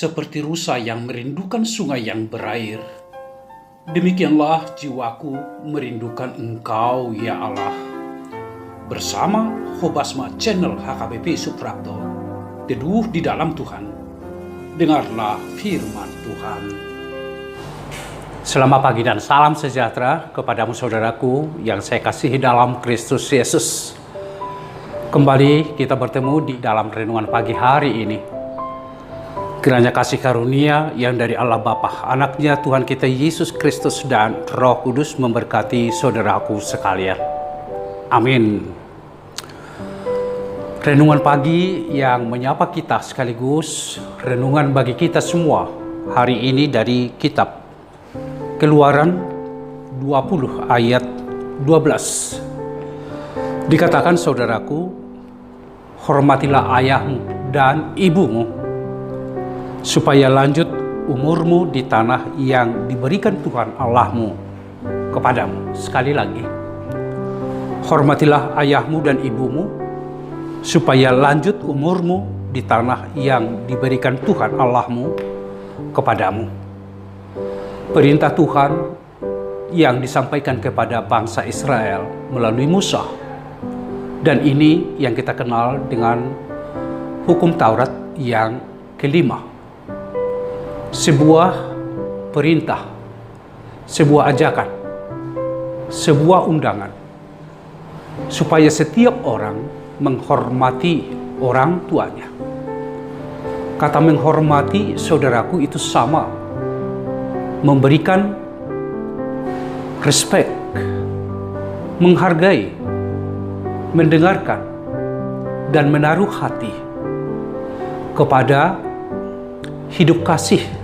seperti rusa yang merindukan sungai yang berair. Demikianlah jiwaku merindukan Engkau, ya Allah. Bersama Hobasma Channel HKBP Suprapto, teduh di dalam Tuhan. Dengarlah firman Tuhan. Selamat pagi dan salam sejahtera kepadamu saudaraku yang saya kasihi dalam Kristus Yesus. Kembali kita bertemu di dalam renungan pagi hari ini. Kiranya kasih karunia yang dari Allah Bapa, Anaknya Tuhan kita Yesus Kristus dan Roh Kudus memberkati saudaraku sekalian. Amin. Renungan pagi yang menyapa kita sekaligus renungan bagi kita semua hari ini dari kitab Keluaran 20 ayat 12. Dikatakan saudaraku, hormatilah ayahmu dan ibumu, supaya lanjut umurmu di tanah yang diberikan Tuhan Allahmu kepadamu. Sekali lagi, hormatilah ayahmu dan ibumu, supaya lanjut umurmu di tanah yang diberikan Tuhan Allahmu kepadamu. Perintah Tuhan yang disampaikan kepada bangsa Israel melalui Musa. Dan ini yang kita kenal dengan hukum Taurat yang kelima. Sebuah perintah, sebuah ajakan, sebuah undangan, supaya setiap orang menghormati orang tuanya. Kata menghormati, saudaraku, itu sama memberikan respect, menghargai, mendengarkan, dan menaruh hati kepada hidup kasih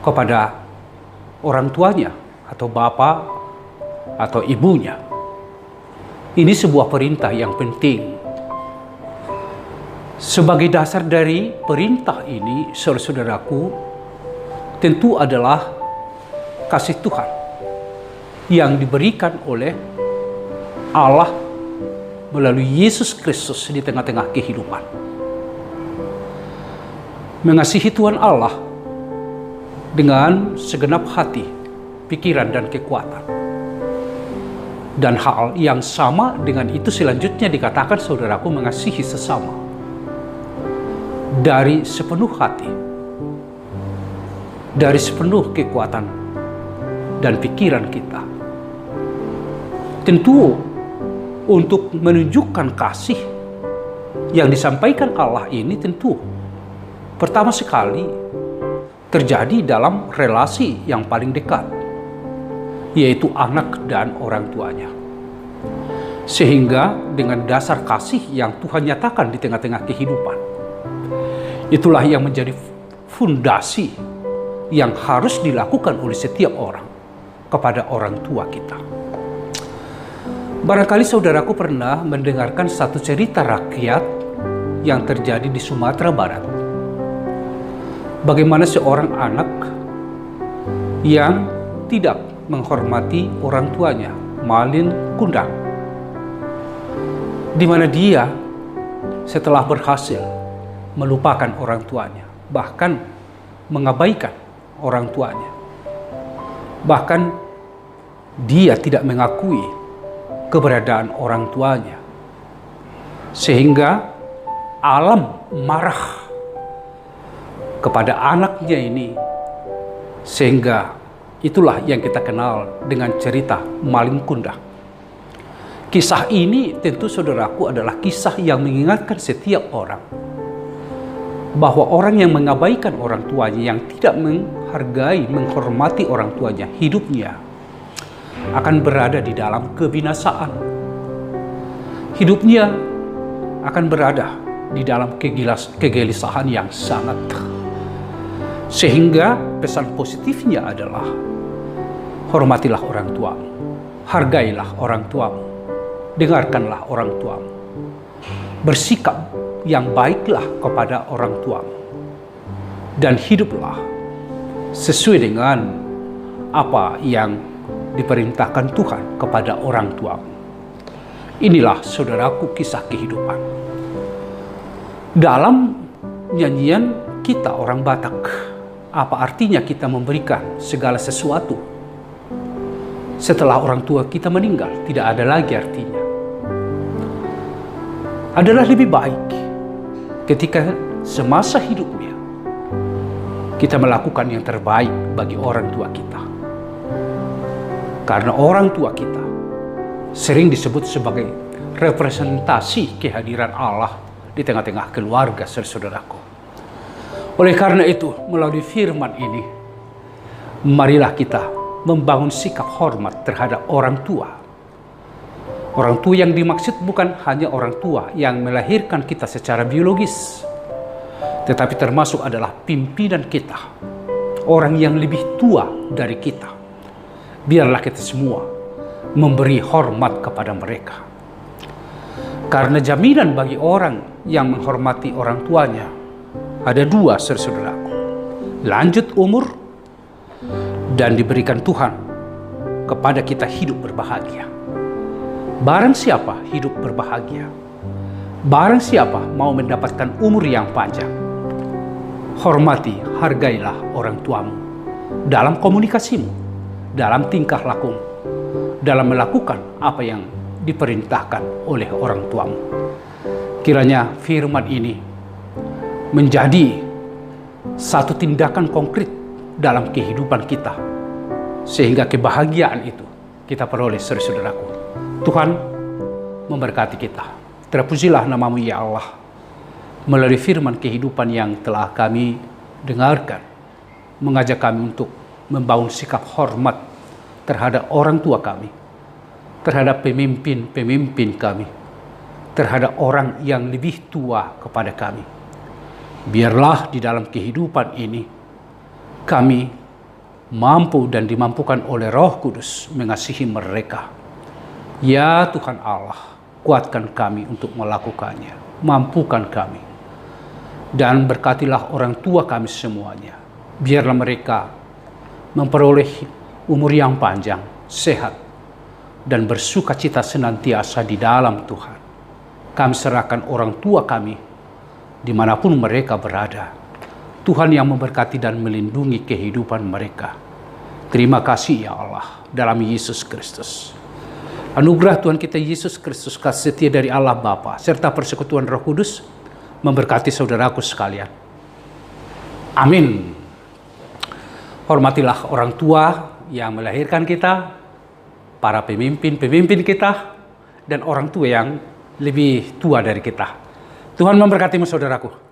kepada orang tuanya atau bapak atau ibunya. Ini sebuah perintah yang penting. Sebagai dasar dari perintah ini, saudara-saudaraku, tentu adalah kasih Tuhan yang diberikan oleh Allah melalui Yesus Kristus di tengah-tengah kehidupan. Mengasihi Tuhan Allah dengan segenap hati, pikiran, dan kekuatan. Dan hal yang sama dengan itu selanjutnya dikatakan saudaraku mengasihi sesama dari sepenuh hati, dari sepenuh kekuatan dan pikiran kita. Tentu untuk menunjukkan kasih yang disampaikan Allah ini tentu pertama sekali terjadi dalam relasi yang paling dekat, yaitu anak dan orang tuanya. Sehingga dengan dasar kasih yang Tuhan nyatakan di tengah-tengah kehidupan, itulah yang menjadi fondasi yang harus dilakukan oleh setiap orang kepada orang tua kita. Barangkali saudaraku pernah mendengarkan satu cerita rakyat yang terjadi di Sumatera Barat. Bagaimana seorang anak yang tidak menghormati orang tuanya, malin kundang, di mana dia setelah berhasil melupakan orang tuanya, bahkan mengabaikan orang tuanya. Bahkan dia tidak mengakui keberadaan orang tuanya. Sehingga alam marah kepada anaknya ini. Sehingga itulah yang kita kenal dengan cerita maling kundang. Kisah ini tentu saudaraku adalah kisah yang mengingatkan setiap orang bahwa orang yang mengabaikan orang tuanya, yang tidak menghargai, menghormati orang tuanya, hidupnya akan berada di dalam kebinasaan. Hidupnya akan berada di dalam kegelisahan yang sangat. Sehingga pesan positifnya adalah hormatilah orang tuamu, hargailah orang tuamu, dengarkanlah orang tuamu, bersikap yang baiklah kepada orang tuamu, dan hiduplah sesuai dengan apa yang diperintahkan Tuhan kepada orang tuamu. Inilah saudaraku kisah kehidupan. Dalam nyanyian kita orang Batak, apa artinya kita memberikan segala sesuatu setelah orang tua kita meninggal? Tidak ada lagi artinya. Adalah lebih baik ketika semasa hidupnya kita melakukan yang terbaik bagi orang tua kita. Karena orang tua kita sering disebut sebagai representasi kehadiran Allah di tengah-tengah keluarga, saudaraku. Oleh karena itu, melalui firman ini, marilah kita membangun sikap hormat terhadap orang tua. Orang tua yang dimaksud bukan hanya orang tua yang melahirkan kita secara biologis, tetapi termasuk adalah pimpinan kita, orang yang lebih tua dari kita. Biarlah kita semua memberi hormat kepada mereka. Karena jaminan bagi orang yang menghormati orang tuanya ada dua, saudaraku. Lanjut umur dan diberikan Tuhan kepada kita hidup berbahagia. Barang siapa hidup berbahagia, barang siapa mau mendapatkan umur yang panjang, hormati, hargailah orang tuamu dalam komunikasimu, dalam tingkah lakumu, dalam melakukan apa yang diperintahkan oleh orang tuamu. Kiranya firman ini menjadi satu tindakan konkret dalam kehidupan kita, sehingga kebahagiaan itu kita peroleh, saudaraku. Tuhan memberkati kita. Terpujilah namamu ya Allah, melalui firman kehidupan yang telah kami dengarkan, mengajak kami untuk membangun sikap hormat terhadap orang tua kami, terhadap pemimpin-pemimpin kami, terhadap orang yang lebih tua kepada kami. Biarlah di dalam kehidupan ini kami mampu dan dimampukan oleh Roh Kudus mengasihi mereka. Ya Tuhan Allah, kuatkan kami untuk melakukannya, mampukan kami, dan berkatilah orang tua kami semuanya. Biarlah mereka memperoleh umur yang panjang, sehat, dan bersukacita senantiasa di dalam Tuhan. Kami serahkan orang tua kami dimanapun mereka berada. Tuhan yang memberkati dan melindungi kehidupan mereka. Terima kasih ya Allah, dalam Yesus Kristus. Anugerah Tuhan kita Yesus Kristus, kasih setia dari Allah Bapa, serta persekutuan Roh Kudus memberkati saudaraku sekalian. Amin. Hormatilah orang tua yang melahirkan kita, para pemimpin kita, dan orang tua yang lebih tua dari kita. Tuhan memberkatimu saudaraku.